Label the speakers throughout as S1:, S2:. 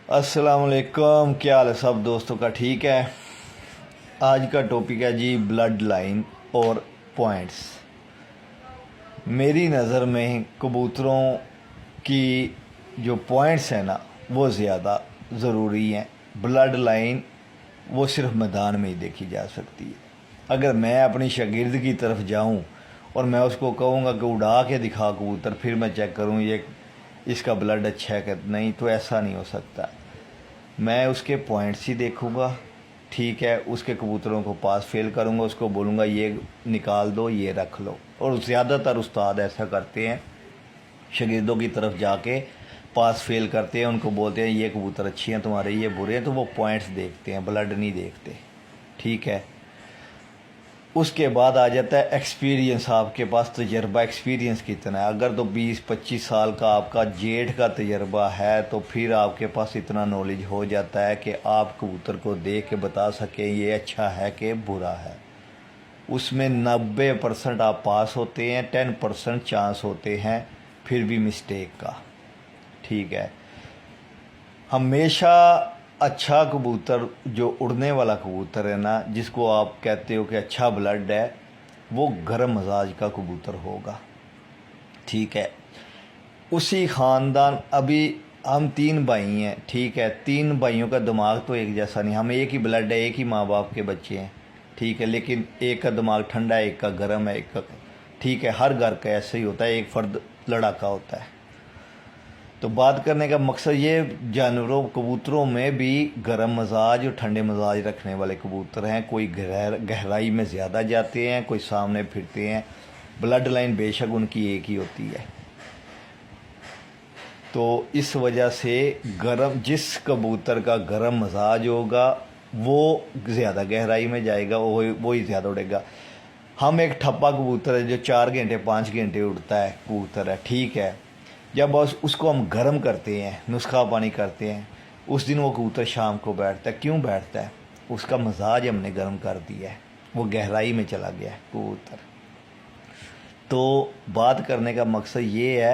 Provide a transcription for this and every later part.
S1: अस्सलाम वालेकुम, क्या हाल है सब दोस्तों का? ठीक है। आज का टॉपिक है जी ब्लड लाइन और पॉइंट्स। मेरी नज़र में कबूतरों की जो पॉइंट्स हैं ना वो ज़्यादा ज़रूरी हैं। ब्लड लाइन वो सिर्फ मैदान में ही देखी जा सकती है। अगर मैं अपनी शागिर्द की तरफ जाऊं और मैं उसको कहूँगा कि उड़ा के दिखा कबूतर, फिर मैं चेक करूँ ये इसका ब्लड अच्छा है कि नहीं, तो ऐसा नहीं हो सकता। मैं उसके पॉइंट्स ही देखूँगा, ठीक है, उसके कबूतरों को पास फेल करूँगा, उसको बोलूँगा ये निकाल दो, ये रख लो। और ज़्यादातर उस्ताद ऐसा करते हैं, शागिर्दों की तरफ जाके पास फेल करते हैं, उनको बोलते हैं ये कबूतर अच्छी हैं तुम्हारे, ये बुरे हैं, तो वो पॉइंट्स देखते हैं, ब्लड नहीं देखते, ठीक है। उसके बाद आ जाता है एक्सपीरियंस। आपके पास तजर्बा, एक्सपीरियंस कितना है। अगर तो 20-25 साल का आपका जेठ का तजर्बा है तो फिर आपके पास इतना नॉलेज हो जाता है कि आप कबूतर को देख के बता सकें ये अच्छा है कि बुरा है। उसमें 90% आप पास होते हैं, 10% चांस होते हैं फिर भी मिस्टेक का, ठीक है। हमेशा अच्छा कबूतर, जो उड़ने वाला कबूतर है ना, जिसको आप कहते हो कि अच्छा ब्लड है, वो गर्म मजाज का कबूतर होगा, ठीक है। उसी ख़ानदान, अभी हम 3 भाई हैं, ठीक है, 3 भाइयों का दिमाग तो एक जैसा नहीं। हम एक ही ब्लड है, एक ही माँ बाप के बच्चे हैं, ठीक है, लेकिन एक का दिमाग ठंडा है, एक का गर्म है, एक का, ठीक है। हर घर का ऐसे ही होता है, एक फ़र्द लड़ाका होता है। तो बात करने का मकसद ये, जानवरों कबूतरों में भी गर्म मजाज और ठंडे मजाज रखने वाले कबूतर हैं। कोई गहराई में ज़्यादा जाते हैं, कोई सामने फिरते हैं। ब्लड लाइन बेशक उनकी एक ही होती है। तो इस वजह से गर्म, जिस कबूतर का गर्म मजाज होगा वो ज़्यादा गहराई में जाएगा, वो ही ज़्यादा उड़ेगा। हम एक ठप्पा कबूतर है जो 4 घंटे 5 घंटे उड़ता है कबूतर है, ठीक है। जब बस उसको हम गर्म करते हैं, नुस्खा पानी करते हैं, उस दिन वो कबूतर शाम को बैठता है। क्यों बैठता है? उसका मजाज हमने गर्म कर दिया है, वो गहराई में चला गया है कबूतर। तो बात करने का मकसद ये है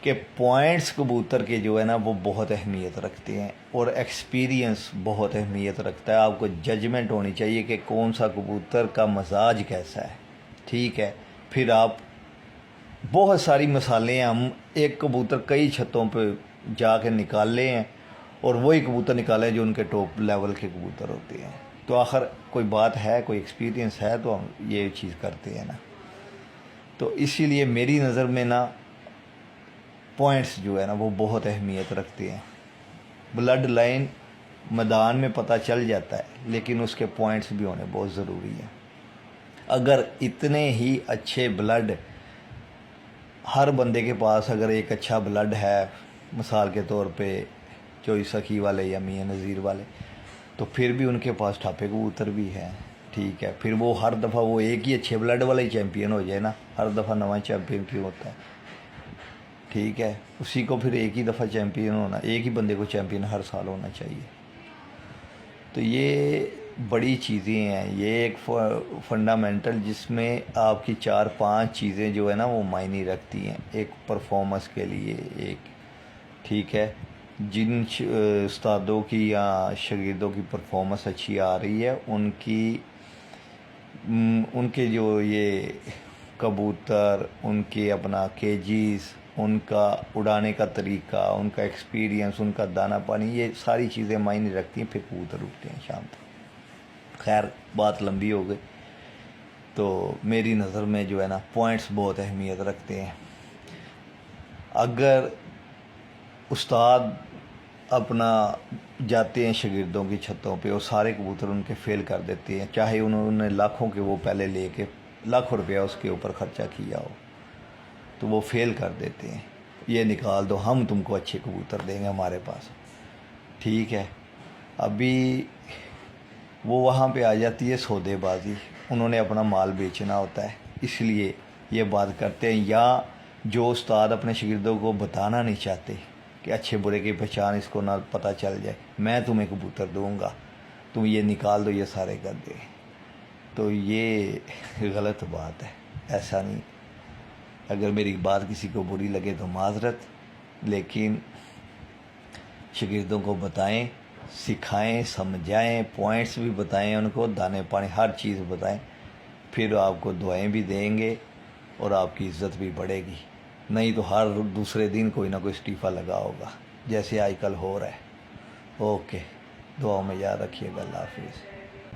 S1: कि पॉइंट्स कबूतर के जो है ना वो बहुत अहमियत रखते हैं, और एक्सपीरियंस बहुत अहमियत रखता है। आपको जजमेंट होनी चाहिए कि कौन सा कबूतर का मजाज कैसा है, ठीक है। फिर आप, बहुत सारी मिसालें हैं, हम एक कबूतर कई छतों पे जाके निकाले हैं और वही कबूतर निकाले जो उनके टॉप लेवल के कबूतर होते हैं। तो आखिर कोई बात है, कोई एक्सपीरियंस है तो हम ये चीज़ करते हैं ना। तो इसीलिए मेरी नज़र में ना पॉइंट्स जो है ना वो बहुत अहमियत रखते हैं। ब्लड लाइन मैदान में पता चल जाता है, लेकिन उसके पॉइंट्स भी होने बहुत ज़रूरी हैं। अगर इतने ही अच्छे ब्लड हर बंदे के पास, अगर एक अच्छा ब्लड है, मिसाल के तौर पे चोई सखी वाले या मियाँ नज़ीर वाले, तो फिर भी उनके पास ठापे कबूतर भी हैं, ठीक है। फिर वो हर दफ़ा वो एक ही अच्छे ब्लड वाला ही चैम्पियन हो जाए ना, हर दफ़ा नवा चैम्पियन क्यों होता है, ठीक है। उसी को फिर एक ही दफ़ा चैम्पियन होना, एक ही बंदे को चैम्पियन हर साल होना चाहिए। तो ये बड़ी चीज़ें हैं, ये एक फंडामेंटल, जिसमें आपकी 4-5 चीज़ें जो है ना वो मायने रखती हैं एक परफॉर्मेंस के लिए, एक, ठीक है। जिन उस्तादों की या शागिर्दों की परफॉर्मेंस अच्छी आ रही है, उनके जो ये कबूतर, उनके अपना केजीज़, उनका उड़ाने का तरीका, उनका एक्सपीरियंस, उनका दाना पानी, ये सारी चीज़ें मायने रखती हैं, फिर कबूतर उठते हैं शाम तक। खैर, बात लंबी हो गई। तो मेरी नज़र में जो है ना पॉइंट्स बहुत अहमियत रखते हैं। अगर उस्ताद अपना जाते हैं शागिर्दों की छतों पे और सारे कबूतर उनके फ़ेल कर देते हैं, चाहे उन्होंने लाखों के वो पहले लेके लाखों रुपया उसके ऊपर ख़र्चा किया हो, तो वो फ़ेल कर देते हैं, ये निकाल दो, हम तुमको अच्छे कबूतर देंगे हमारे पास, ठीक है। अभी वो वहाँ पे आ जाती है सौदेबाजी, उन्होंने अपना माल बेचना होता है, इसलिए ये बात करते हैं। या जो उस्ताद अपने शागिर्दों को बताना नहीं चाहते कि अच्छे बुरे की पहचान इसको ना पता चल जाए, मैं तुम्हें कबूतर दूंगा, तुम ये निकाल दो, ये सारे कर दे, तो ये गलत बात है, ऐसा नहीं। अगर मेरी बात किसी को बुरी लगे तो माजरत, लेकिन شاگردوں کو بتائیں، سکھائیں، سمجھائیں، پوائنٹس بھی بتائیں ان کو، دانے پانی ہر چیز بتائیں، پھر آپ کو دعائیں بھی دیں گے اور آپ کی عزت بھی بڑھے گی۔ نہیں تو ہر دوسرے دن کوئی نہ کوئی اسٹیفا لگا ہوگا، جیسے آج کل ہو رہا ہے۔ اوکے، دعاؤں میں یاد رکھیے گا۔ اللہ حافظ۔